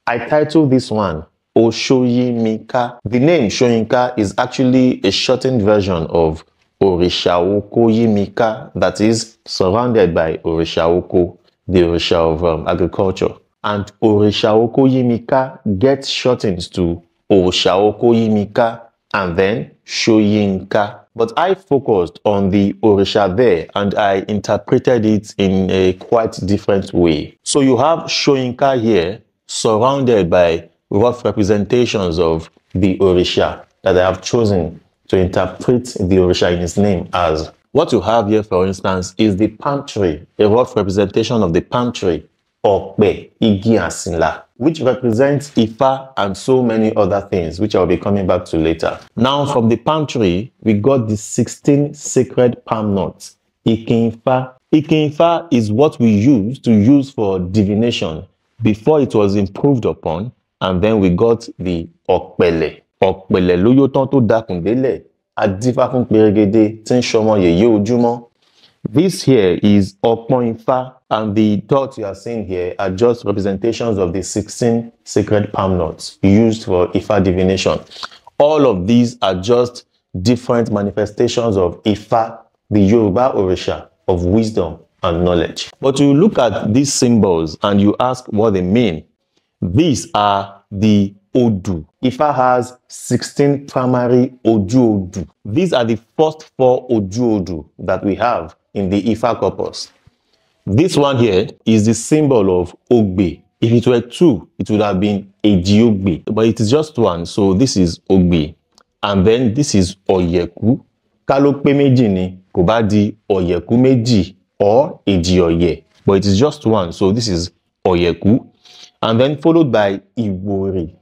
I titled this one Oshoyimika. The name Shoyinka is actually a shortened version of Orisha Oko Yimika, that is surrounded by Orisha Oko, the Orisha of agriculture. And Orisha Oko Yimika gets shortened to Osha Oko Yimika and then Shoyinka. But I focused on the Orisha there and I interpreted it in a quite different way. So you have Shoyinka here surrounded by rough representations of the Orisha that I have chosen to interpret the Orisha in its name as. What you have here, for instance, is the palm tree, a rough representation of the palm tree, Okpe, Igi Asinla, which represents Ifa and so many other things, which I'll be coming back to later. Now, from the palm tree, we got the 16 sacred palm nuts, Ikinfa. Ikinfa is what we use for divination before it was improved upon, and then we got the Okpele. Okpele lóyó tán tó dákun délẹ̀, adífá fún pèrègèdè tí ń ṣọmọ yèyé ojúmọ́. This here is Ọpọ́n Ifá, and the dots you are seeing here are just representations of the 16 sacred palm nuts used for Ifa divination. All of these are just different manifestations of Ifa, the Yoruba Orisha of wisdom and knowledge. But you look at these symbols and you ask what they mean. These are the Odu. Ifa has 16 primary Odu Odu. These are the first 4 Odu Odu that we have in the Ifa corpus. This one here is the symbol of Ogbe. If it were 2, it would have been Ejiogbe, but it is just 1, so this is Ogbe. And then this is Oyeku. Kalope meji ni, kò bá di Oyeku meji or Ejioye, but it is just 1, so this is Oyeku. And then followed by Iwori,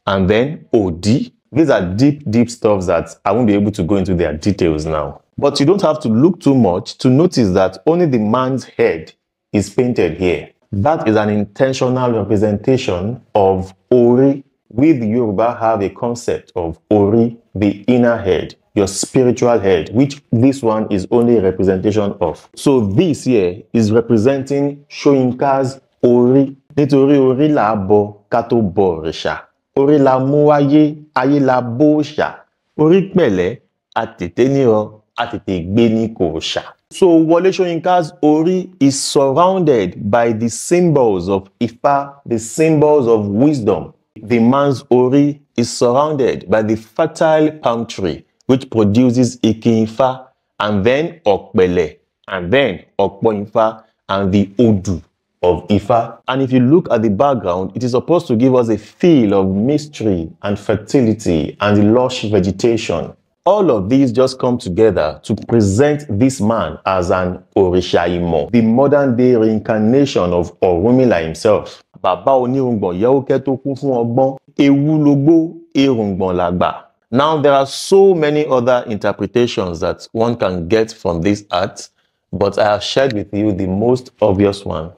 and then Odi. These are deep stuffs that I won't be able to go into their details now. But you don't have to look too much to notice that only the man's head is painted here. That is an intentional representation of Ori. We, the Yoruba, have a concept of Ori, the inner head, your spiritual head, which this one is only a representation of. So this here is representing Shoyinka's Ori. Nítorí orí la bọ ká tó bọ òrìṣà. Orí la mú wáyé, ayé la bó òòṣà. Orí pẹ̀lẹ́, àtètè nírọ̀, àtètè gbé ní kòòṣà. So Wole Soyinka's Ori is surrounded by the symbols of Ifa, the symbols of wisdom. The man's Ori is surrounded by the fertile palm tree, which produces Ikin-Ifa, and then Okpele, and then Okpo-Ifa, and the Odu of Ifa. And if you look at the background, it is supposed to give us a feel of mystery and fertility and lush vegetation. All of these just come together to present this man as an Orisha Imo, the modern day reincarnation of Orunmila himself. Baba onírùngbọ̀n yẹ́wókẹ́ tó kún fún ọgbọ́n, ewu lógbó, erùngbọ̀n làgbà. Now there are so many other interpretations that one can get from this art, but I have shared with you the most obvious one.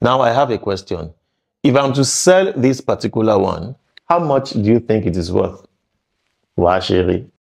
Now I have a question. If I'm to sell this particular one, how much do you think it is worth? Washiri.